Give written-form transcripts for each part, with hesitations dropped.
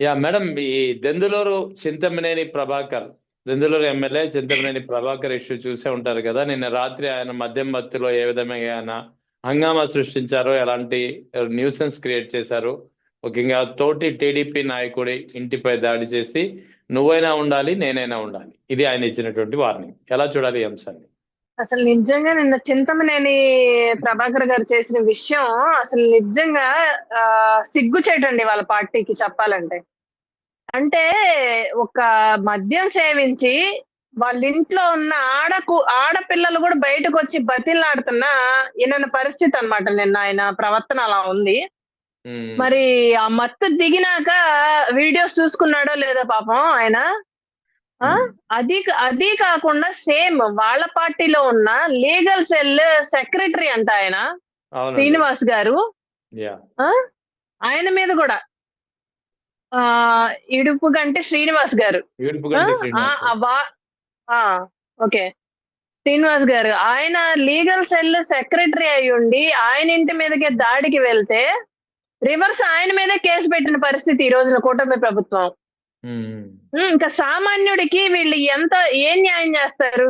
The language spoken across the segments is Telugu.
మేడం, ఈ దెందులూరు చింతమనేని ప్రభాకర్, దెందులూరు ఎమ్మెల్యే చింతమనేని ప్రభాకర్ ఇష్యూ చూసే ఉంటారు కదా. నిన్న రాత్రి ఆయన మద్యం మత్తులో ఏ విధంగా ఆయన హంగామా సృష్టించారో, ఎలాంటి న్యూసెన్స్ క్రియేట్ చేశారు. ముఖ్యంగా తోటి టీడీపీ నాయకుడి ఇంటిపై దాడి చేసి నువ్వైనా ఉండాలి నేనైనా ఉండాలి, ఇది ఆయన ఇచ్చినటువంటి వార్నింగ్. ఎలా చూడాలి ఈ అంశాన్ని? అసలు నిజంగా నిన్న చింతమనేని ప్రభాకర్ గారు చేసిన విషయం అసలు నిజంగా ఆ సిగ్గుచేటండి వాళ్ళ పార్టీకి చెప్పాలంటే. అంటే ఒక మద్యం సేవించి వాళ్ళ ఇంట్లో ఉన్న ఆడపిల్లలు కూడా బయటకు వచ్చి బతిలాడుతున్న ఈయన పరిస్థితి అన్నమాట. నిన్న ఆయన ప్రవర్తన అలా ఉంది. మరి ఆ మత్తు దిగినాక వీడియోస్ చూసుకున్నాడో లేదో పాపం ఆయన. ఆ అది అది కాకుండా సేమ్ వాళ్ళ పార్టీలో ఉన్న లీగల్ సెల్ సెక్రటరీ అంట ఆయన, అవునండి. శ్రీనివాస్ గారు. యా. ఆ ఆయన మీద కూడా ఆ ఇడుపు గంటి శ్రీనివాస్ గారు. ఆ ఏడుపుగంటి ఆ శ్రీనివాస్. ఆ వా- ఆ, ఓకే, శ్రీనివాస్ గారు ఆయన లీగల్ సెల్ సెక్రటరీ అయి ఉండి ఆయన ఇంటి మీదకే దాడికి వెళ్తే రివర్స్ ఆయన మీదే కేసు పెట్టిన పరిస్థితి ఈ రోజున కూటమి ప్రభుత్వం. ఇంకా సామాన్యుడికి వీళ్ళు ఏం న్యాయం చేస్తారు?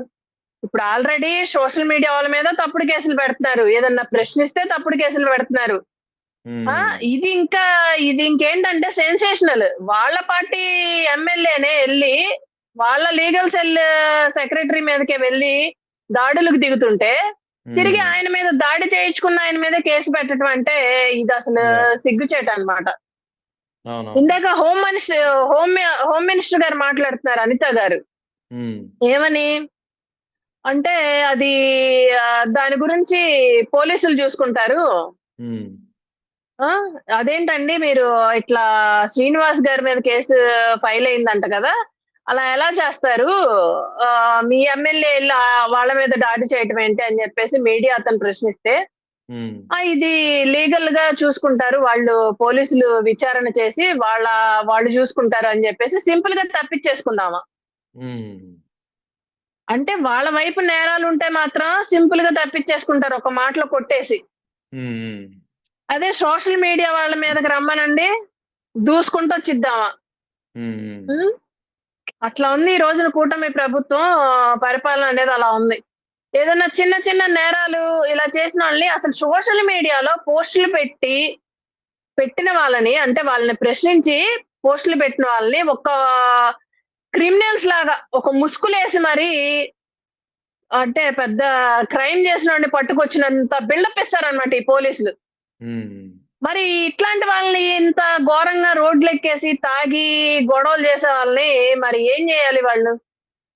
ఇప్పుడు ఆల్రెడీ సోషల్ మీడియా వాళ్ళ మీద తప్పుడు కేసులు పెడుతున్నారు, ఏదన్నా ప్రశ్నిస్తే తప్పుడు కేసులు పెడుతున్నారు. ఆ ఇది ఇంకేంటంటే సెన్సేషనల్. వాళ్ళ పార్టీ ఎమ్మెల్యేనే వెళ్ళి వాళ్ళ లీగల్ సెల్ సెక్రటరీ మీదకే వెళ్ళి దాడులకు దిగుతుంటే తిరిగి ఆయన మీద దాడి చేయించుకున్న ఆయన మీద కేసు పెట్టడం అంటే ఇది అసలు సిగ్గుచేట అన్నమాట. ఇందాక హోమ్ మినిస్టర్ గారు మాట్లాడుతున్నారు, అనిత గారు. ఏమని అంటే అది దాని గురించి పోలీసులు చూసుకుంటారు. ఆ అదేంటండి మీరు ఇట్లా శ్రీనివాస్ గారి మీద కేసు ఫైల్ అయిందంట కదా, అలా ఎలా చేస్తారు? మీ ఎమ్మెల్యే వాళ్ళ మీద దాడి చేయటం ఏంటి అని చెప్పేసి మీడియా అతను ప్రశ్నిస్తే, ఇది లీగల్ గా చూసుకుంటారు వాళ్ళు, పోలీసులు విచారణ చేసి వాళ్ళు చూసుకుంటారు అని చెప్పేసి సింపుల్ గా తప్పించేసుకుందామా. అంటే వాళ్ళ వైపు నేరాలు ఉంటే మాత్రం సింపుల్ గా తప్పించేసుకుంటారు ఒక మాటలో కొట్టేసి. అదే సోషల్ మీడియా వాళ్ళ మీదకి రమ్మనండి, దూసుకుంటూ వచ్చిద్దామా. అట్లా ఉంది ఈ రోజున కూటమి ప్రభుత్వం పరిపాలన అనేది, అలా ఉంది. ఏదైనా చిన్న చిన్న నేరాలు ఇలా చేసిన వాళ్ళని అసలు సోషల్ మీడియాలో పోస్టులు పెట్టిన వాళ్ళని, అంటే వాళ్ళని ప్రశ్నించి పోస్టులు పెట్టిన వాళ్ళని ఒక క్రిమినల్స్ లాగా ఒక ముసుగులేసి మరి, అంటే పెద్ద క్రైమ్ చేసిన వాడిని పట్టుకొచ్చినంత బిల్డప్ ఇస్తారనమాట ఈ పోలీసులు. మరి ఇట్లాంటి వాళ్ళని ఇంత ఘోరంగా రోడ్లు ఎక్కేసి తాగి గొడవలు చేసే వాళ్ళని మరి ఏం చేయాలి వాళ్ళు?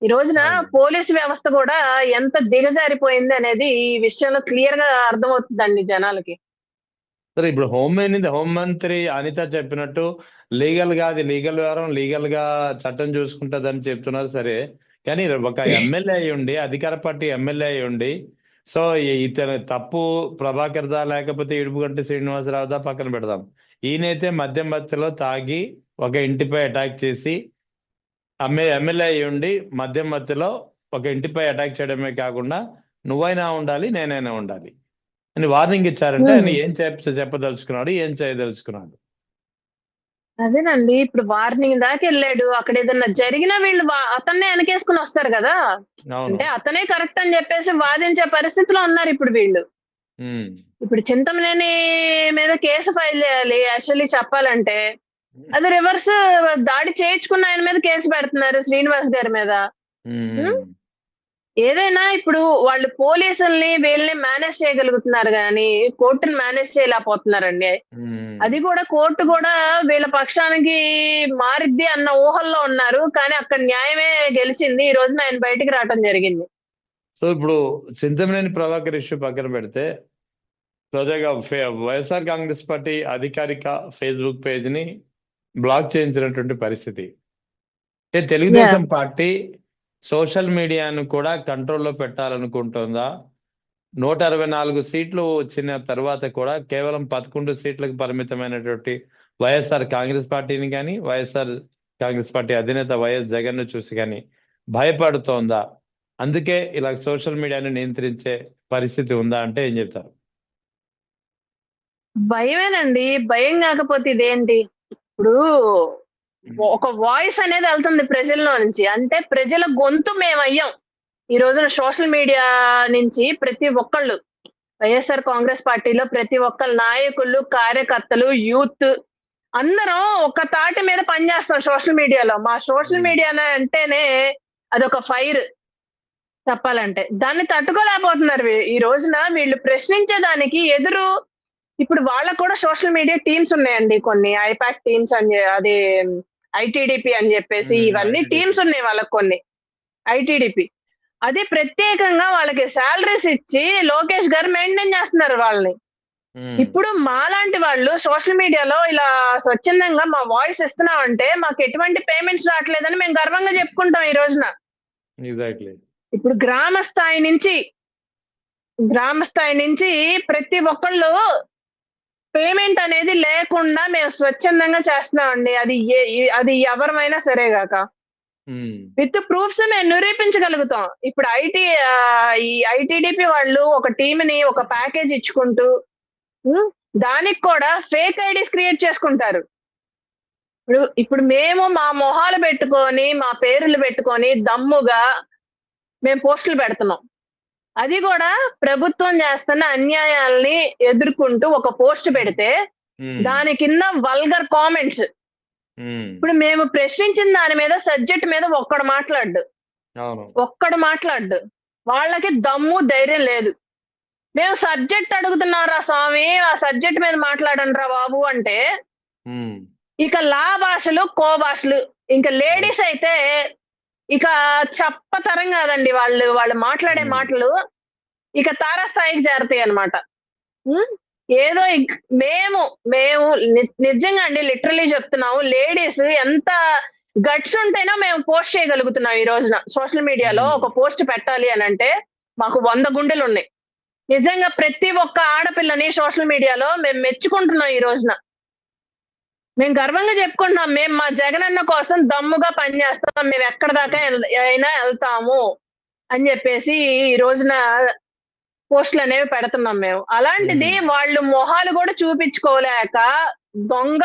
ఈ రోజున పోలీసు వ్యవస్థ కూడా ఎంత దిగజారిపోయింది అనేది ఈ విషయంలో క్లియర్ గా అర్థమవుతుందండి జనాలకి. సరే, ఇప్పుడు హోంమంత్రి అనిత చెప్పినట్టు లీగల్ గా అది లీగల్ వ్యవహారం, లీగల్ గా చట్టం చూసుకుంటదని చెప్తున్నారు. సరే, కానీ ఒక ఎమ్మెల్యే అయి ఉండి, అధికార పార్టీ ఎమ్మెల్యే అయి ఉండి, సో ఇతని తప్పు ప్రభాకర్ దా లేకపోతే ఇడుపుగంటి శ్రీనివాసరావుదా పక్కన పెడదాం, ఈయనైతే మద్యం మత్తులో తాగి ఒక ఇంటిపై అటాక్ చేసి, ఎమ్మెల్యే అయి ఉండి మద్యం మత్తులో ఒక ఇంటిపై అటాక్ చేయడమే కాకుండా నువ్వైనా ఉండాలి నేనైనా ఉండాలి అని వార్నింగ్ ఇచ్చారంటే ఆయన ఏం చెప్పదలుచుకున్నాడు, ఏం చేయదలుచుకున్నాడు? అదేనండి, ఇప్పుడు వార్నింగ్ దాకా వెళ్ళాడు. అక్కడ ఏదన్నా జరిగినా వీళ్ళు అతన్నే వెనకేసుకుని వస్తారు కదా. అంటే అతనే కరెక్ట్ అని చెప్పేసి వాదించే పరిస్థితిలో ఉన్నారు ఇప్పుడు వీళ్ళు. ఇప్పుడు చింతమనేని మీద కేసు ఫైల్ చేయాలి యాక్చువల్లీ చెప్పాలంటే, అది రివర్స్ దాడి చేయించుకున్న ఆయన మీద కేసు పెడుతున్నారు, శ్రీనివాస్ గారి మీద. ఏదైనా ఇప్పుడు వాళ్ళు పోలీసుల్ని వీళ్ళని మేనేజ్ చేయగలుగుతున్నారు కానీ కోర్టుని మేనేజ్ చేయలేకపోతున్నారండి. అది కూడా కోర్టు కూడా వీళ్ళ పక్షానికి మారిద్ది అన్న ఊహల్లో ఉన్నారు, కానీ అక్కడ న్యాయమే గెలిచింది. ఈ రోజున ఆయన బయటికి రావడం జరిగింది. సో ఇప్పుడు చింతమనేని ప్రభాకర్ ఇష్యూ పక్కన పెడితే, తాజాగా వైఎస్ఆర్ కాంగ్రెస్ పార్టీ అధికారిక ఫేస్బుక్ పేజ్ ని బ్లాక్ చేయించినటువంటి పరిస్థితి. తెలుగుదేశం పార్టీ సోషల్ మీడియాను కూడా కంట్రోల్లో పెట్టాలనుకుంటుందా? 164 సీట్లు వచ్చిన తర్వాత కూడా కేవలం 11 సీట్లకు పరిమితమైనటువంటి వైఎస్ఆర్ కాంగ్రెస్ పార్టీని కానీ, వైఎస్ఆర్ కాంగ్రెస్ పార్టీ అధినేత వైఎస్ జగన్ ను చూసి కానీ భయపడుతోందా? అందుకే ఇలా సోషల్ మీడియాను నియంత్రించే పరిస్థితి ఉందా అంటే ఏం చెప్తారు? భయమేనండి, భయం కాకపోతే ఇదేంటి? ఇప్పుడు ఒక వాయిస్ అనేది వెళ్తుంది ప్రజల్లో నుంచి. అంటే ప్రజల గొంతు మేమయ్యాం. ఈ రోజున సోషల్ మీడియా నుంచి ప్రతి ఒక్కళ్ళు వైఎస్ఆర్ కాంగ్రెస్ పార్టీలో ప్రతి ఒక్క నాయకులు, కార్యకర్తలు, యూత్ అందరం ఒక తాటి మీద పనిచేస్తాం సోషల్ మీడియాలో. మా సోషల్ మీడియా అంటేనే అదొక ఫైర్ చెప్పాలంటే. దాన్ని తట్టుకోలేకపోతున్నారు ఈ రోజున వీళ్ళు ప్రశ్నించేదానికి ఎదురు ఇప్పుడు వాళ్ళకు కూడా సోషల్ మీడియా టీమ్స్ ఉన్నాయండి కొన్ని. ఐపాక్ టీమ్స్ అని అది ఐటీడీపీ అని చెప్పేసి ఇవన్నీ ITDP. టీమ్స్ ఉన్నాయి వాళ్ళకి కొన్ని. ఐటీడీపీ. అది ప్రత్యేకంగా వాళ్ళకి సాలరీస్ ఇచ్చి లోకేష్ గారు మెయింటైన్ చేస్తున్నారు వాళ్ళని. ఇప్పుడు మాలాంటి వాళ్ళు సోషల్ మీడియాలో ఇలా స్వచ్ఛందంగా మా వాయిస్ ఇస్తున్నామంటే మాకు ఎటువంటి పేమెంట్స్ రావట్లేదని మేము గర్వంగా చెప్పుకుంటాం ఈ రోజున. ఎగ్జాక్ట్లీ. ఇప్పుడు గ్రామ స్థాయి నుంచి ప్రతి ఒక్కళ్ళు పేమెంట్ అనేది లేకుండా మేము స్వచ్ఛందంగా చేస్తున్నామండి. అది ఎవరమైనా సరే గాక విత్ ప్రూఫ్స్ మేము నిరూపించగలుగుతాం. ఇప్పుడు ఈ ఐటీడీపీ వాళ్ళు ఒక టీంని ఒక ప్యాకేజ్ ఇచ్చుకుంటూ దానికి కూడా ఫేక్ ఐడీస్ క్రియేట్ చేసుకుంటారు. ఇప్పుడు మేము మా మొహాలు పెట్టుకొని మా పేర్లు పెట్టుకొని దమ్ముగా మేము పోస్టులు పెడుతున్నాం. అది కూడా ప్రభుత్వం చేస్తున్న అన్యాయాల్ని ఎదుర్కొంటూ ఒక పోస్ట్ పెడితే దాని కింద వల్గర్ కామెంట్స్. ఇప్పుడు మేము ప్రశ్నించిన దాని మీద సబ్జెక్ట్ మీద ఒక్కడు మాట్లాడు. వాళ్ళకి దమ్ము ధైర్యం లేదు. మేము సబ్జెక్ట్ అడుగుతున్నారా స్వామి, ఆ సబ్జెక్ట్ మీద మాట్లాడండి రా బాబు అంటే ఇక లా భాషలు కో భాషలు. ఇంకా లేడీస్ అయితే ఇక చెప్పతరం కాదండి. వాళ్ళు మాట్లాడే మాటలు ఇక తారాస్థాయికి చేరతాయి అన్నమాట. ఏదో మేము నిజంగా అండి లిటరలీ చెప్తున్నాము, లేడీస్ ఎంత గట్స్ ఉంటేనో మేము పోస్ట్ చేయగలుగుతున్నాం ఈ రోజున. సోషల్ మీడియాలో ఒక పోస్ట్ పెట్టాలి అని అంటే మాకు 100 గుండెలు ఉన్నాయి. నిజంగా ప్రతి ఒక్క ఆడపిల్లని సోషల్ మీడియాలో మేము మెచ్చుకుంటున్నాం ఈ రోజున. మేము గర్వంగా చెప్పుకుంటున్నాం, మేము మా జగనన్న కోసం దమ్ముగా పనిచేస్తాం, మేము ఎక్కడ దాకా అయినా వెళ్తాము అని చెప్పేసి ఈ రోజున పోస్టులు అనేవి పెడుతున్నాం మేము. అలాంటిది వాళ్ళు మొహాలు కూడా చూపించుకోలేక దొంగ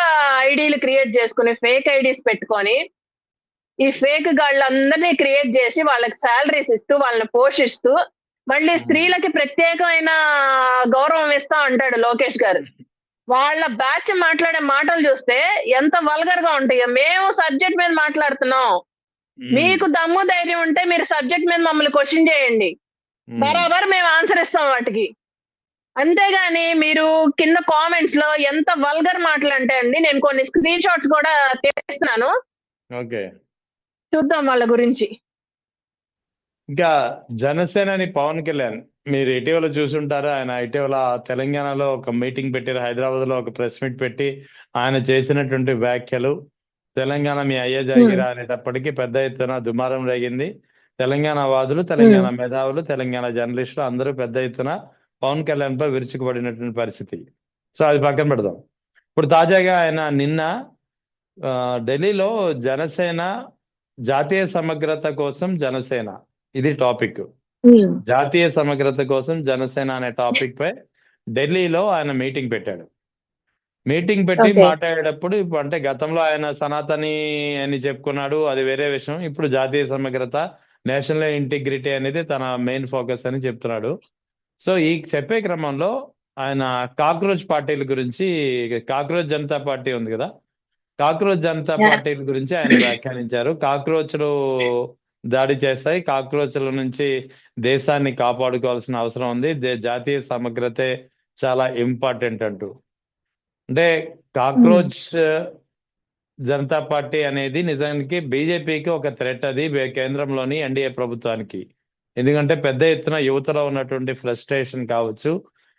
ఐడీలు క్రియేట్ చేసుకుని ఫేక్ ఐడీస్ పెట్టుకొని ఈ ఫేక్ గాళ్ళందరినీ క్రియేట్ చేసి వాళ్ళకి శాలరీస్ ఇస్తూ వాళ్ళని పోషిస్తూ మళ్ళీ స్త్రీలకి ప్రత్యేకమైన గౌరవం ఇస్తా అంటాడు లోకేష్ గారు. వాళ్ళ బ్యాచ్ మాట్లాడే మాటలు చూస్తే ఎంత వల్గర్ గా ఉంటాయో. మేము సబ్జెక్ట్ మీద మాట్లాడుతున్నాం, మీకు దమ్ము ధైర్యం ఉంటే మీరు సబ్జెక్ట్ మీద మమ్మల్ని క్వశ్చన్ చేయండి, బరాబర్ మేము ఆన్సర్ ఇస్తాం వాటికి. అంతేగాని మీరు కింద కామెంట్స్ లో ఎంత వల్గర్ మాటలు అంటే అండి, నేను కొన్ని స్క్రీన్ షాట్స్ కూడా తీస్తున్నాను, చూద్దాం వాళ్ళ గురించి. ఇంకా జనసేనని పవన్ కళ్యాణ్ మీరు ఇటీవల చూసుంటారు. ఆయన ఇటీవల తెలంగాణలో ఒక మీటింగ్ పెట్టారు, హైదరాబాద్ లో ఒక ప్రెస్ మీట్ పెట్టి ఆయన చేసినటువంటి వ్యాఖ్యలు తెలంగాణ మీ అయ్యే జాగిరా అనేటప్పటికీ పెద్ద ఎత్తున దుమారం రేగింది. తెలంగాణ వాదులు, తెలంగాణ మేధావులు, తెలంగాణ జర్నలిస్టులు అందరూ పెద్ద ఎత్తున పవన్ కళ్యాణ్ పై విరుచుకుపడినటువంటి పరిస్థితి. సో అది పక్కన పెడదాం. ఇప్పుడు తాజాగా ఆయన నిన్న ఢిల్లీలో జనసేన జాతీయ సమగ్రత కోసం జనసేన, ఇది టాపిక్, జాతీయ సమగ్రత కోసం జనసేన అనే టాపిక్ పై ఢిల్లీలో ఆయన మీటింగ్ పెట్టాడు. మీటింగ్ పెట్టి మాట్లాడేటప్పుడు ఇప్పుడు అంటే గతంలో ఆయన సనాతని అని చెప్పుకున్నాడు, అది వేరే విషయం. ఇప్పుడు జాతీయ సమగ్రత, నేషనల్ ఇంటిగ్రిటీ అనేది తన మెయిన్ ఫోకస్ అని చెప్తున్నాడు. సో ఈ చెప్పే క్రమంలో ఆయన కాక్రోచ్ పార్టీల గురించి, కాక్రోచ్ జనతా పార్టీ ఉంది కదా, కాక్రోచ్ జనతా పార్టీల గురించి ఆయన వ్యాఖ్యానించారు. కాక్రోచ్లు దాడి చేస్తాయి, కాక్రోచ్ల నుంచి దేశాన్ని కాపాడుకోవాల్సిన అవసరం ఉంది, జాతీయ సమగ్రతే చాలా ఇంపార్టెంట్ అంటూ. అంటే కాక్రోచ్ జనతా పార్టీ అనేది నిజానికి బీజేపీకి ఒక థ్రెట్, అది కేంద్రంలోని ఎన్డీఏ ప్రభుత్వానికి. ఎందుకంటే పెద్ద ఎత్తున యువతలో ఉన్నటువంటి ఫ్రస్ట్రేషన్ కావచ్చు,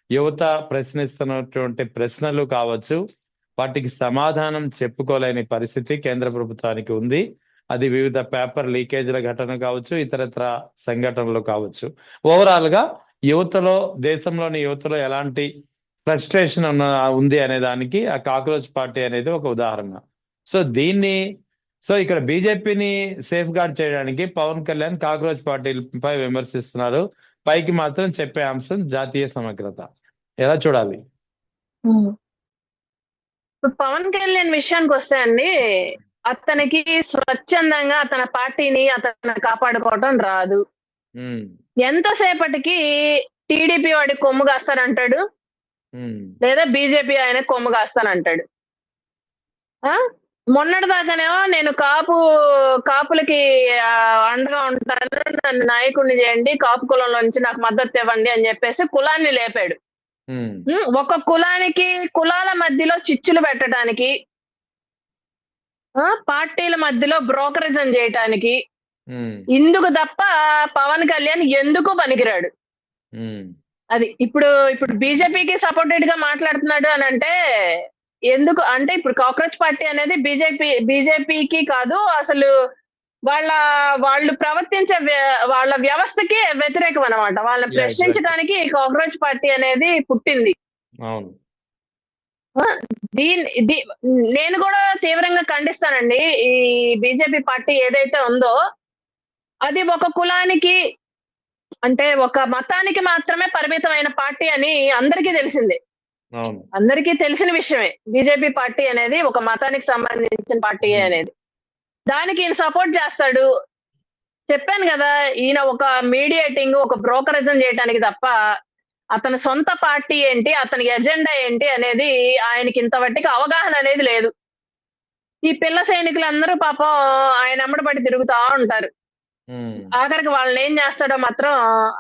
యువత ప్రశ్నిస్తున్నటువంటి ప్రశ్నలు కావచ్చు, వాటికి సమాధానం చెప్పుకోలేని పరిస్థితి కేంద్ర ప్రభుత్వానికి ఉంది. అది వివిధ పేపర్ లీకేజీల ఘటన కావచ్చు, ఇతరత్ర సంఘటనలు కావచ్చు. ఓవరాల్ గా యువతలో, దేశంలోని యువతలో ఎలాంటి ఫ్రస్ట్రేషన్ ఉంది అనే దానికి ఆ కాక్రోచ్ పార్టీ అనేది ఒక ఉదాహరణ. సో ఇక్కడ బీజేపీని సేఫ్ గార్డ్ చేయడానికి పవన్ కళ్యాణ్ కాక్రోచ్ పార్టీలపై విమర్శిస్తున్నారు. పైకి మాత్రం చెప్పే అంశం జాతీయ సమగ్రత. ఎలా చూడాలి? ఇప్పుడు పవన్ కళ్యాణ్ విషయానికి వస్తే అండి, అతనికి స్వచ్ఛందంగా అతని పార్టీని అతను కాపాడుకోవటం రాదు. ఉమ్, ఎంతసేపటికి టీడీపీ వాడికి కొమ్ము కాస్తానంటాడు, ఉమ్, లేదా బీజేపీ ఆయన కొమ్ము కాస్తానంటాడు. ఆ మొన్నటి దాకానేమో నేను కాపులకి అండగా ఉంటాను, నన్ను నాయకుడిని చేయండి, కాపు కులంలో నుంచి నాకు మద్దతు ఇవ్వండి అని చెప్పేసి కులాన్ని లేపాడు. ఉమ్, ఒక కులానికి కులాల మధ్యలో చిచ్చులు పెట్టడానికి, పార్టీల మధ్యలో బ్రోకరిజం చేయటానికి ఉమ్, ఇందుకు తప్ప పవన్ కళ్యాణ్ ఎందుకు పనికిరాడు. ఉమ్, అది ఇప్పుడు బీజేపీకి సపోర్టెడ్ గా మాట్లాడుతున్నాడు అని అంటే ఎందుకు అంటే ఇప్పుడు కాక్రోచ్ పార్టీ అనేది బీజేపీకి కాదు, అసలు వాళ్ళు ప్రవర్తించే వాళ్ళ వ్యవస్థకి వ్యతిరేకం అన్నమాట. వాళ్ళని yeah, exactly. ప్రశ్నించడానికి కాక్రోచ్ పార్టీ అనేది పుట్టింది. అవును. ఆ, నేను కూడా తీవ్రంగా ఖండిస్తానండి. ఈ బీజేపీ పార్టీ ఏదైతే ఉందో అది ఒక కులానికి అంటే ఒక మతానికి మాత్రమే పరిమితమైన పార్టీ అని అందరికీ తెలిసిందే. అవును. అందరికీ తెలిసిన విషయమే. బీజేపీ పార్టీ అనేది ఒక మతానికి సంబంధించిన పార్టీ అనేది. దానికి ఈయన సపోర్ట్ చేస్తాడు. చెప్పాను కదా, ఈయన ఒక మీడియేటింగ్, ఒక బ్రోకరిజం చేయడానికి తప్ప అతని సొంత పార్టీ ఏంటి, అతని ఎజెండా ఏంటి అనేది ఆయనకి ఇంతవరకు అవగాహన అనేది లేదు. ఈ పిల్ల సైనికులందరూ పాపం ఆయన అమ్మడబడి తిరుగుతా ఉంటారు. ఉమ్, ఆఖరికి వాళ్ళని ఏం చేస్తాడో మాత్రం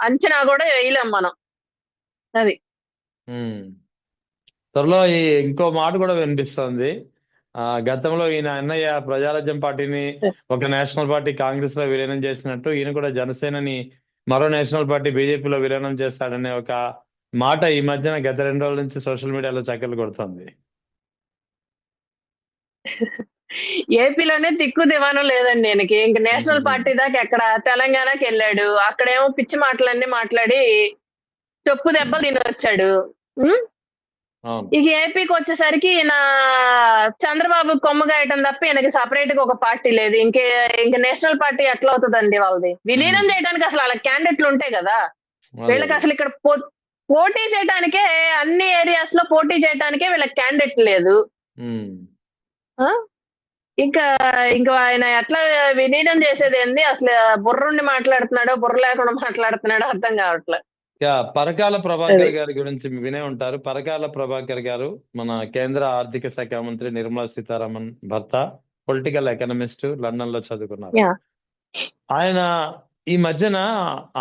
అంచనా కూడా వేయలేం మనం. అది ఉమ్. త్వరలో ఇంకో మాట కూడా వినిపిస్తోంది. గతంలో ఈయన అన్నయ్య ప్రజారాజ్యం పార్టీని ఒక నేషనల్ పార్టీ కాంగ్రెస్ లో విలీనం చేసినట్టు ఈయన కూడా జనసేనని మరో నేషనల్ పార్టీ బీజేపీలో విలీనం చేస్తాడనే ఒక మాట ఈ మధ్యన గత 2 రోజుల నుంచి సోషల్ మీడియాలో చక్కర్లు కొడుతుంది. ఏపీలోనే దిక్కు దివానం లేదండి ఈయనకి. ఇంక నేషనల్ పార్టీ దాకా ఎక్కడ తెలంగాణకి వెళ్ళాడు, అక్కడేమో పిచ్చి మాటలన్నీ మాట్లాడి చెప్పు దెబ్బ తిని వచ్చాడు. ఉమ్? అవును. ఇక ఏపీకి వచ్చేసరికి ఈయన చంద్రబాబు కొమ్ముగాయటం తప్ప ఈయనకి సపరేట్ గా ఒక పార్టీ లేదు. ఇంక నేషనల్ పార్టీ ఎట్లా అవుతుందండి వాళ్ళది? విలీనం చేయడానికి అసలు వాళ్ళ క్యాండిడేట్లు ఉంటాయి కదా. వీళ్ళకి అసలు ఇక్కడ పోటీ చేయడానికే, అన్ని ఏరియాస్ లో పోటీ చేయడానికే వీళ్ళకి క్యాండిడేట్ లేదు. ఉమ్. ఆ? ఇంకా ఆయన ఎట్లా విలీనం చేసేది ఏంది? అసలు బుర్రుండి మాట్లాడుతున్నాడో బుర్ర లేకుండా మాట్లాడుతున్నాడో అర్థం కావట్లేదు. పరకాల ప్రభాకర్ గారి గురించి వినే ఉంటారు. పరకాల ప్రభాకర్ గారు మన కేంద్ర ఆర్థిక శాఖ మంత్రి నిర్మలా సీతారామన్ భర్త, పొలిటికల్ ఎకనమిస్ట్, లండన్ లో చదువుకున్నారు. యా. ఆయన ఈ మధ్యన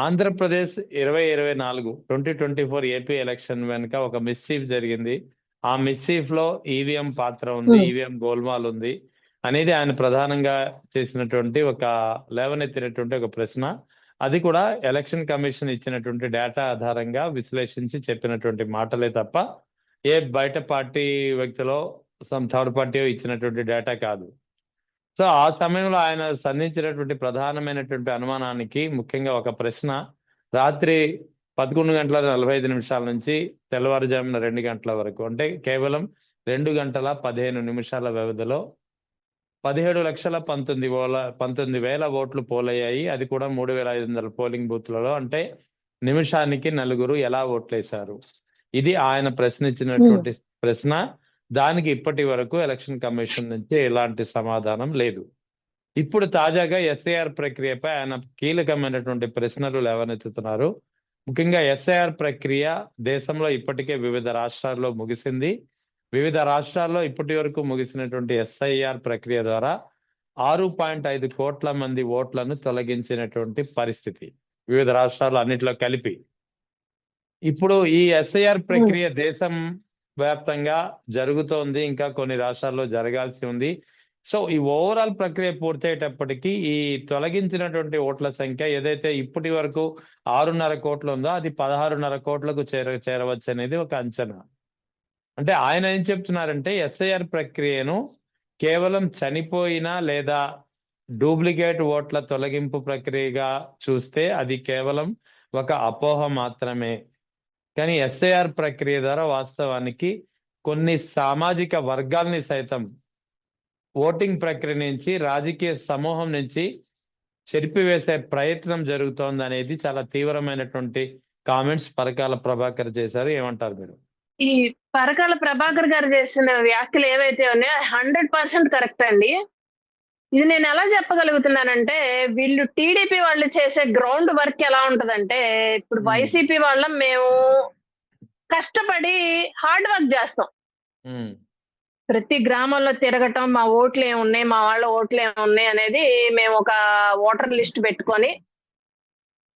ఆంధ్రప్రదేశ్ 2024 ఏపీ ఎలక్షన్ వెనుక ఒక మిస్చీఫ్ జరిగింది. ఆ మిస్చీఫ్ లో ఈవీఎం పాత్ర ఉంది, ఈవీఎం గోల్మాల్ ఉంది అనేది ఆయన ప్రధానంగా చేసినటువంటి లేవనెత్తినటువంటి ఒక ప్రశ్న. అది కూడా ఎలక్షన్ కమిషన్ ఇచ్చినటువంటి డేటా ఆధారంగా విశ్లేషించి చెప్పినటువంటి మాటలే తప్ప ఏ బయట పార్టీ వ్యక్తిలో థర్డ్ పార్టీ ఇచ్చినటువంటి డేటా కాదు. సో ఆ సమయంలో ఆయన సంధించినటువంటి ప్రధానమైనటువంటి అనుమానానికి ముఖ్యంగా ఒక ప్రశ్న, రాత్రి 11:45 నుంచి తెల్లవారుజామున 2 గంటల వరకు, అంటే కేవలం 2 గంటల 15 నిమిషాల వ్యవధిలో 17,19,000 ఓట్లు పోలయ్యాయి. అది కూడా 3,500 పోలింగ్ బూత్లలో. అంటే నిమిషానికి 4 ఎలా ఓట్లేశారు? ఇది ఆయన ప్రశ్నించినటువంటి ప్రశ్న. దానికి ఇప్పటి వరకు ఎలక్షన్ కమిషన్ నుంచి ఎలాంటి సమాధానం లేదు. ఇప్పుడు తాజాగా ఎస్ఐఆర్ ప్రక్రియపై ఆయన కీలకమైనటువంటి ప్రశ్నలు లేవనెత్తుతున్నారు. ముఖ్యంగా ఎస్ఐఆర్ ప్రక్రియ దేశంలో ఇప్పటికే వివిధ రాష్ట్రాల్లో ముగిసింది. వివిధ రాష్ట్రాల్లో ఇప్పటి వరకు ముగిసినటువంటి ఎస్ఐఆర్ ప్రక్రియ ద్వారా 6.5 కోట్ల మంది ఓట్లను తొలగించినటువంటి పరిస్థితి వివిధ రాష్ట్రాలు అన్నిట్లో కలిపి. ఇప్పుడు ఈ ఎస్ఐఆర్ ప్రక్రియ దేశం వ్యాప్తంగా జరుగుతోంది, ఇంకా కొన్ని రాష్ట్రాల్లో జరగాల్సి ఉంది. సో ఈ ఓవరాల్ ప్రక్రియ పూర్తయ్యేటప్పటికీ ఈ తొలగించినటువంటి ఓట్ల సంఖ్య ఏదైతే ఇప్పటి వరకు 6.5 కోట్లు ఉందో అది 16.5 కోట్లకు చేరవచ్చు అనేది ఒక అంచనా. అంటే ఆయన ఏం చెప్తున్నారంటే ఎస్ఐఆర్ ప్రక్రియను కేవలం చనిపోయిన లేదా డూప్లికేట్ ఓట్ల తొలగింపు ప్రక్రియగా చూస్తే అది కేవలం ఒక అపోహ మాత్రమే. కానీ ఎస్ఐఆర్ ప్రక్రియ ద్వారా వాస్తవానికి కొన్ని సామాజిక వర్గాల్ని సైతం ఓటింగ్ ప్రక్రియ నుంచి, రాజకీయ సమూహం నుంచి చెరిపివేసే ప్రయత్నం జరుగుతోంది అనేది చాలా తీవ్రమైనటువంటి కామెంట్స్ పరకాల ప్రభాకర్ చేశారు. ఏమంటారు మీరు? ఈ పరకాల ప్రభాకర్ గారు చేసిన వ్యాఖ్యలు ఏవైతే ఉన్నాయో 100% కరెక్ట్ అండి. ఇది నేను ఎలా చెప్పగలుగుతున్నానంటే, వీళ్ళు టీడీపీ వాళ్ళు చేసే గ్రౌండ్ వర్క్ ఎలా ఉంటదంటే, ఇప్పుడు ఉమ్, వైసీపీ వాళ్ళం మేము కష్టపడి హార్డ్ వర్క్ చేస్తాం. ఉమ్, ప్రతి గ్రామంలో తిరగటం, మా ఓట్లేమున్నాయి, మా వాళ్ళ ఓట్లేమున్నాయి అనేది మేము ఒక ఓటర్ లిస్ట్ పెట్టుకొని,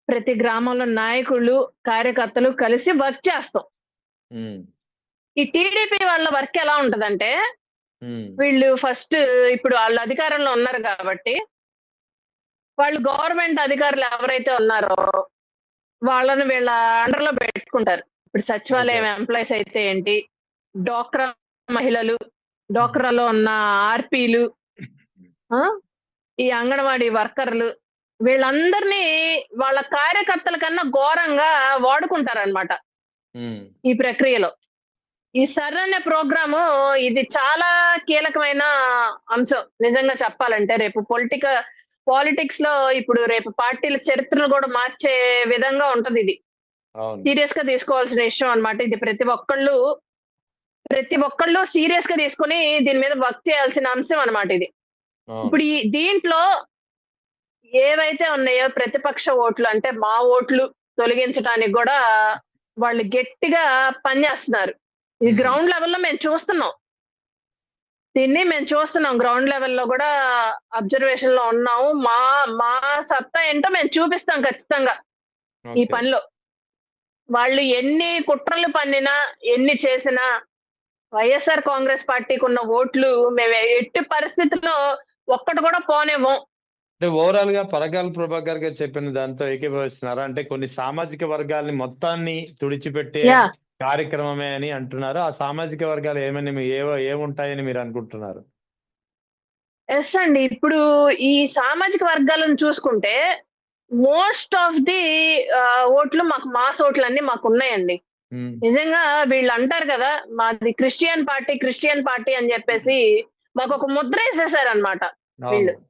ప్రతి గ్రామంలో నాయకులు, కార్యకర్తలు కలిసి వర్క్ చేస్తాం. ఉమ్, ఈ టీడీపీ వాళ్ళ వర్క్ ఎలా ఉంటదంటే, ఉమ్, వీళ్ళు ఫస్ట్ ఇప్పుడు ఆళ్ళు అధికారంలో ఉన్నారు కాబట్టి, వాళ్ళు గవర్నమెంట్ అధికారులు ఎవరైతే ఉన్నారో, వాళ్ళని వీళ్ళ అండర్‌లో పెట్టుకుంటారు. ఇప్పుడు ఓకే. సచివాలయం ఎంప్లాయీస్ అయితే ఏంటి, డ్వాక్రా మహిళలు, డ్వాక్రాలో ఉన్న ఆర్‌పీలు, ఆ! ఈ అంగన్వాడీ వర్కర్‌లు వీళ్ళందరినీ వాళ్ళ కార్యకర్తల కన్నా ఘోరంగా వాడుకుంటారనమాట ఉమ్, ఈ ప్రక్రియలో. ఈ సర్ అనే ప్రోగ్రాము ఇది చాలా కీలకమైన అంశం. నిజంగా చెప్పాలంటే రేపు పాలిటిక్స్‌లో ఇప్పుడు రేపు పార్టీల చరిత్రను గూడా మార్చే విధంగా ఉంటదిది. అవును. సీరియస్‌గా తీసుకోవాల్సిన విషయం అన్నమాట. ఇది ప్రతి ఒక్కళ్ళు సీరియస్‌గా తీసుకొని దీని మీద వర్క్ చేయాల్సిన అంశం అన్నమాట ఇది. అవును. ఇప్పుడు దీంట్లో ఏవైతే ఉన్నాయో ప్రతిపక్ష ఓట్లు అంటే మా ఓట్లు తొలగించడానికి గూడా వాళ్ళు గట్టిగా పనిచేస్తున్నారు. ఇది ఉమ్, గ్రౌండ్ లెవెల్‌లో మేము చూస్తున్నాం. దీన్ని మేము చూస్తున్నాం. గ్రౌండ్ లెవెల్‌లో గూడా అబ్జర్వేషన్‌లో ఉన్నాము. మా సత్తా ఏంటో మేము చూపిస్తాం ఖచ్చితంగా ఈ ఓకే. పనిలో. వాళ్ళు ఎన్ని కుట్రలు పన్నినా, ఎన్ని చేసినా వైఎస్ఆర్ కాంగ్రెస్ పార్టీకున్న ఓట్లు మేము ఎట్టి పరిస్థితుల్లో ఒక్కటి కూడా పోనివ్వం. అంటే ఓవరాల్ గా పరకాల ప్రభాకర్ గారు చెప్పిన దాంతో ఏకీభవిస్తున్నారా? అంటే కొన్ని సామాజిక వర్గాల్ని మొత్తాన్ని తుడిచిపెట్టే యాహ్! కార్యక్రమమే అని అంటున్నారు. ఆ సామాజిక వర్గాలు ఏముంటాయని మీరు అనుకుంటున్నారు? యెస్ అండి. ఇప్పుడు ఈ సామాజిక వర్గాలను చూసుకుంటే మోస్ట్ ఆఫ్ ది ఓట్లు మాకు మాస్ ఓట్లన్నీ మాకున్నాయండి. ఉమ్, నిజంగా వీళ్ళంటారు కదా! మాది క్రిస్టియన్ పార్టీ అని జెప్పేసి మాకొక ముద్రేసేసారనమాట అవును. వీళ్ళు.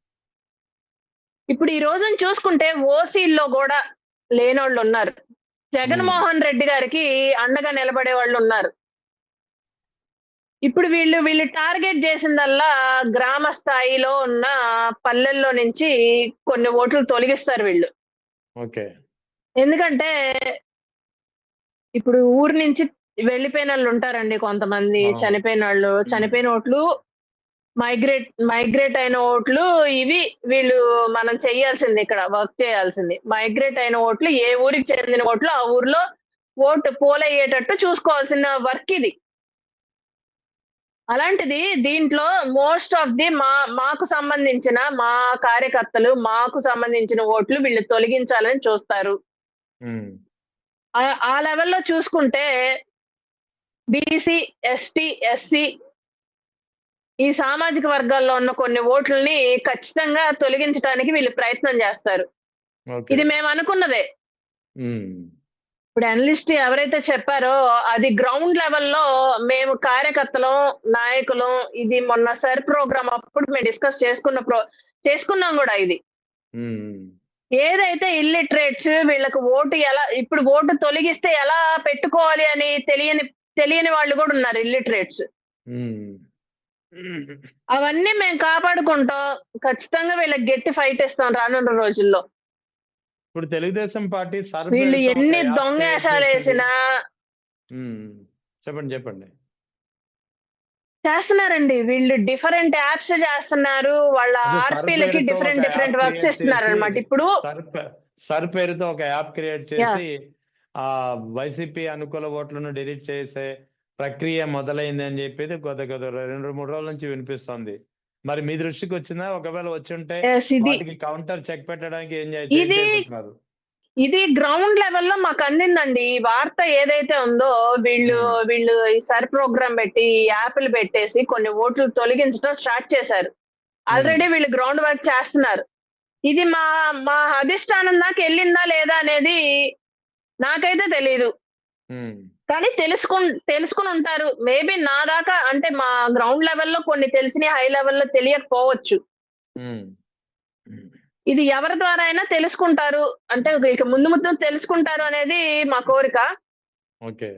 ఇప్పుడు ఈ రోజున చూసుకుంటే ఓసీల్లో గూడా లేనోళ్ళున్నారు. ఉమ్, జగన్మోహన్ రెడ్డి గారికి అండగా నిలబడే వాళ్ళున్నారు. ఇప్పుడు వీళ్ళు టార్గెట్ జేసిందల్లా గ్రామ స్థాయిలో ఉన్న పల్లెల్లో నుంచి కొన్ని ఓట్లు తొలగిస్తారు వీళ్ళు. ఓకే. ఎందుకంటే ఇప్పుడు ఊరు నుంచి వెళ్ళిపోయినోళ్ళుంటారండి కొంతమంది. అవును. చనిపోయినోళ్ళు. ఉమ్, చనిపోయిన ఓట్లు మైగ్రేట్ అయిన ఓట్లు ఇవి వీళ్ళు మనం చేయాల్సింది ఇక్కడ వర్క్ చేయాల్సింది. మైగ్రేట్ అయిన ఓట్లు ఏ ఊరికి చెందిన ఓట్లు ఆ ఊర్లో ఓటు పోలయ్యేటట్టు చూసుకోవాల్సిన వర్క్ ఇది. అలాంటిది దీంట్లో మోస్ట్ ఆఫ్ ది మాకు సంబంధించిన మా కార్యకర్తలు, మాకు సంబంధించిన ఓట్లు వీళ్ళు తొలగించాలని చూస్తారు. ఉమ్, ఆ లెవెల్‌లో చూసుకుంటే బీసీ, ఎస్టీ, ఎస్సీ ఈ సామాజిక వర్గాల్లో ఉన్న కొన్ని ఓట్లని ఖచ్చితంగా తొలగించడానికి వీళ్ళు ప్రయత్నం జేస్తారు. ఓకే. ఇది మేమనుకున్నదే. ఉమ్, ఇప్పుడు అనలిస్ట్ ఎవరైతే చెప్పారో అది గ్రౌండ్ లెవెల్‌లో మేము కార్యకర్తలం, నాయకులం ఇది మొన్న సర్ ప్రోగ్రామ్ అప్పుడు మేము డిస్కస్ చేసుకున్నాం గూడా ఇది. ఉమ్, ఏదైతే ఇల్లిటరేట్స్ వీళ్ళకి ఇప్పుడు ఓటు తొలగిస్తే ఎలా పెట్టుకోవాలి అని తెలియని వాళ్ళు గూడా ఉన్నారు ఇల్లిటరేట్స్. ఉమ్. అవన్నీ మేము కాపాడుకుంటాం. ఖచ్చితంగా వీళ్ళకి గట్టి ఫైట్ ఇస్తాం రానున్న రోజుల్లో. ఇప్పుడు తెలుగుదేశం పార్టీ సర్ వీళ్ళు పేరుతో ఒక ఎన్ని యాప్ క్రియేట్ చేసింది. దొంగేషాలేసినా ఉమ్, చెప్పండి, చెప్పండి. చేస్తున్నారండి. వీళ్ళు డిఫరెంట్ యాప్స్ చేస్తున్నారు. వాళ్ళ అదే సర్ ఆర్‌పీలకి పేరుతో ఒక యాప్ డిఫరెంట్ వర్క్స్ క్రియేట్ చేసి ఇస్తున్నారనమాట. ఇప్పుడు సర్ పే- సర్ పేరుతో ఒక యాప్ క్రియేట్ యాహ్! చేసి ఆ వైసీపీ అనుకూల ఓట్లను డిలీట్ చేసే ప్రక్రియ మొదలైంది అని చెప్పేది గత గత 2-3 రోజుల నుంచి వినిపిస్తోంది. మరి మీ దృష్టికి వచ్చిందా? ఒకవేళ వచ్చి ఉంటే యెస్. వాటికి కౌంటర్ చెక్ పెట్టడానికి ఏం ఇది చేయబోతున్నారు? ఇది గ్రౌండ్ లెవెల్‌లో మాకందిందండి. ఈ వార్త ఏదైతే ఉందో వీళ్ళు ఉమ్, వీళ్ళు ఈ సర్ ప్రోగ్రామ్ పెట్టి, ఈ యాప్‌లు పెట్టేసి కొన్ని ఓట్లు తొలగించడం స్టార్ట్ చేశారు. ఉమ్, ఆల్రెడీ వీళ్ళు గ్రౌండ్ వర్క్ చేస్తున్నారు. ఇది మా అధిష్టానం దాకా ఎళ్ళిందా లేదా అనేది నాకైతే తెలీదు. ఉమ్, కానీ తెలుసుకొనుంటారు. మేబీ నా దాకా అంటే మా గ్రౌండ్ లెవెల్‌లో కొన్ని తెలిసినయి హై లెవెల్‌లో తెలియకపోవచ్చు. ఉమ్, ఉమ్. ఇది ఎవరి ద్వారా అయినా తెలుసుకుంటారు. అంటే ఇక ముందు తెలుసుకుంటారు అనేది మా కోరిక. ఓకే.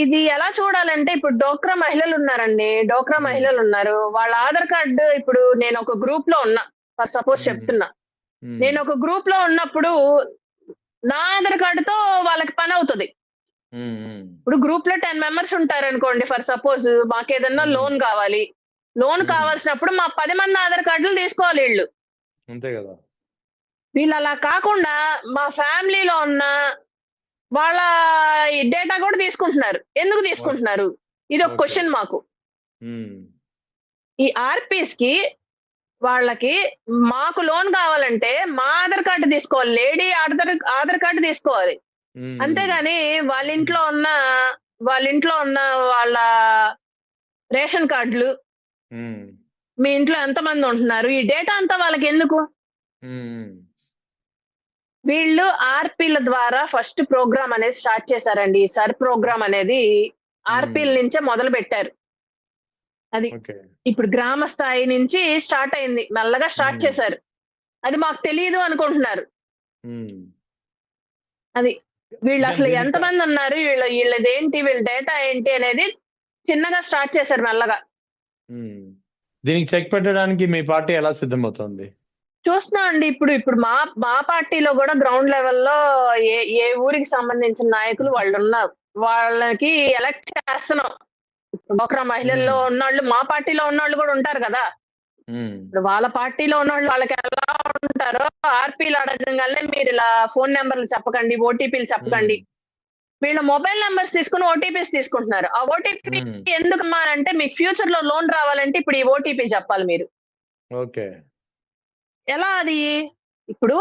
ఇది ఎలా చూడాలంటే ఇప్పుడు డోక్రా మహిళలు ఉన్నారండి. డోక్రా హ్మ్. మహిళలు ఉన్నారు. వాళ్ళ ఆధార్ కార్డ్ ఇప్పుడు నేను ఒక గ్రూప్ లో ఉన్నా. ఫర్ సపోజ్ హ్మ్. చెప్తున్నా. హ్మ్. నేను ఒక గ్రూప్ లో ఉన్నప్పుడు నా ఆధార్ కార్డ్‌తో వాళ్ళకి పనవుతది. హ్మ్. హ్మ్. ఇప్పుడు గ్రూప్‌లో 10 మెంబర్స్ ఉంటారనుకోండి ఫర్ సపోజ్ మాకేదన్నా హ్మ్. లోన్ కావాలి. లోన్ హ్మ్. కావాల్సినప్పుడు మా 10 మంది ఆధార్ కార్డులు తీసుకోవాలి ఈళ్ళు. అంతే గదా! వీళ్ళలా కాకుండా మా ఫ్యామిలీలో ఉన్న వాళ్ళ డేటా కూడా తీసుకుంటున్నారు. ఎందుకు ఓకే. తీసుకుంటున్నారు? ఇదొక ఓకే. క్వెషన్ మాకు. హ్మ్. ఈ ఆర్‌పీస్‌కి వాళ్ళకి మాకు లోన్ కావాలంటే మా ఆధార్ కార్డ్ తీసుకోవాలి. లేడీ ఆధార్ కార్డ్ తీసుకోవాలి. హ్మ్. హ్మ్. అంతేగాని హ్మ్. వాళ్ళ ఇంట్లో ఉన్న వాళ్ళ రేషన్ కార్డులు, హ్మ్. మీ ఇంట్లో ఎంతమంది ఉంటున్నారు? ఈ డేటా అంతా వాళ్ళకెందుకు? హ్మ్. వీళ్ళు ఆర్‌పీల ద్వారా ఫస్ట్ ప్రోగ్రామ్ అనేది స్టార్ట్ చేశారండి. ఈ సర్ ప్రోగ్రామ్ అనేది హ్మ్. ఆర్‌పీల నుంచే మొదలుపెట్టారు. అది. ఓకే. ఇప్పుడు గ్రామ స్థాయి నుంచి స్టార్ట్ అయింది. మెల్లగా స్టార్ట్ హ్మ్. చేశారు. అది మాకు తెలీదు అనుకుంటున్నారు. హ్మ్. అది. అంటే వీళ్ళసలు దీనికి ఎంతమందున్నారు? ఈళ్ళదేంటి? వీళ్ళ డేటా ఏంటి? అనేది చిన్నగా స్టార్ట్ చేశారు మెల్లగా. హ్మ్. దీనికి చెక్ పెట్టడానికి మీ పార్టీ ఎలా సిద్ధమవుతోంది? చూస్తున్నాం అండి. ఇప్పుడు మా మా పార్టీలో గూడా గ్రౌండ్ లెవెల్‌లో ఏ ఏ ఊరికి సంబంధించిన నాయకులు వాళ్ళున్నారు. వాళ్ళకి ఎలక్ట్ చేస్తున్నాం. డోక్రా మహిళల్లో హ్మ్. ఉన్నోళ్ళు మా పార్టీలో ఉన్నోళ్ళు గూడా ఉంటారు గదా! హ్మ్. ఇప్పుడు వాళ్ళ పార్టీలో ఉన్నోళ్ళు వాళ్ళకెలా ఉంటారో ఆర్‌పీలు అడగంగాల్నే మీరిలా ఫోను నంబర్‌లు చెప్పకండి, ఓటీపీలు హ్మ్. చెప్పకండి. వీళ్ళ మొబైల్ నంబర్స్ తీసుకొని ఓటీపీస్ తీసుకుంటున్నారు. ఆ ఓటీపీ హ్మ్. ఎందుకమ్మా అంటే మీకు ఫ్యూచర్‌లో లోన్ రావాలంటే ఇప్పుడు ఈ ఓటీపీ చెప్పాలి మీరు. ఓకే. ఎలా అది? ఇప్పుడు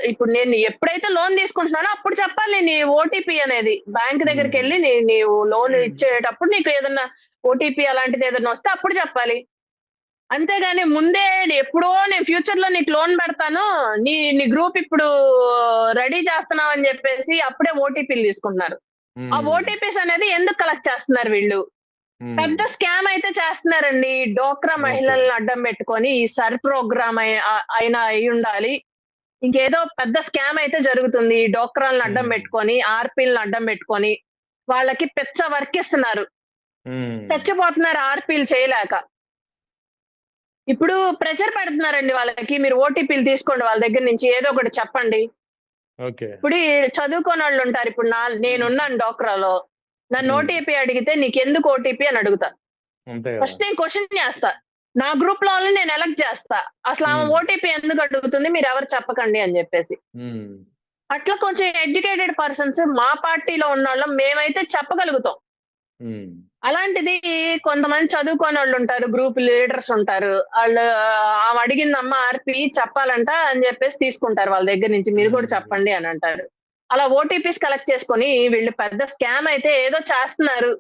ఇప్పుడు నేను ఎప్పుడైతే లోన్ తీసుకుంటున్నానో అప్పుడు చెప్పాలి నేను ఈ ఓటీపీ అనేది. బ్యాంక్ హ్మ్. దగ్గరికెళ్ళి నీవు లోన్ ఇచ్చేటప్పుడు నీకు ఏదన్నా ఓటీపీ అలాంటిది ఏదన్నా వస్తే అప్పుడు చెప్పాలి. అంతేగాని ముందే ఎప్పుడో నేను ఫ్యూచర్‌లో నీకు లోన్ పెడతాను. నీ గ్రూప్ ఇప్పుడు రెడీ చేస్తున్నాం అని చెప్పేసి అప్పుడే ఓటీపీలు తీసుకుంటున్నారు. ఆ హ్మ్. ఓటీపీస్ అనేది ఎందుకు కలెక్ట్ చేస్తున్నారు వీళ్ళు? హ్మ్. పెద్ద స్కామ్ అయితే చేస్తున్నారండి. డోక్రా ఓకే. మహిళలను అడ్డం పెట్టుకొని ఈ సర్ ప్రోగ్రామ్ అయినా అయ్యుండాలి. ఇంకేదో పెద్ద స్కామ్ అయితే జరుగుతుంది. ఈ డోక్రాలను అడ్డం హ్మ్. పెట్టుకొని, ఆర్‌పీలని అడ్డం పెట్టుకొని, వాళ్ళకి పిచ్చ వర్క్ ఇస్తున్నారు. హ్మ్. చచ్చిపోతున్నారు ఆర్‌పీలు చేయలేక. ఇప్పుడు ప్రెషర్ పెడుతున్నారండి వాళ్ళకి. మీరు ఓటీపీలు తీసుకోండి వాళ్ళ దగ్గర నుంచి ఏదో ఒకటి చెప్పండి. ఓకే. ఇప్పుడు ఈ చదువుకోనోళ్ళుంటారు. ఇప్పుడు నేనున్నాను డోక్రాలో. నన్ను హ్మ్. ఓటీపీ అడిగితే నీకెందుకు ఓటీపీ అని అడుగుతా. అంతే గదా! ఫస్ట్ నేను క్వెషన్ చేస్తా. నా గ్రూప్‌లో వాళ్ళని నేను ఎలక్ట్ చేస్తా. అసలామె హ్మ్. ఓటీపీ ఎందుకు అడుగుతుంది? మీరెవరు చెప్పకండి అని జెప్పేసి. హ్మ్. అట్లా కొంచెం ఎడ్యుకేటెడ్ పర్సన్స్ మా పార్టీలో ఉన్నోళ్ళం మేమైతే చెప్పగలుగుతాం. హ్మ్. అలాంటిది కొంతమంది చదువుకోనోళ్ళుంటారు. గ్రూప్ లీడర్స్ ఉంటారు. ఆళ్ళు ఆమె అడిగిందమ్మా ఆర్‌పీ చెప్పాలంట అని జెప్పేసి తీసుకుంటారు వాళ్ళ దగ్గర నుంచి. మీరు కూడా హ్మ్. చెప్పండి అని అంటారు. అలా ఓటీపీస్ కలెక్ట్ చేసుకొని వీళ్ళు పెద్ద స్కామ్ అయితే ఏదో చేస్తున్నారు.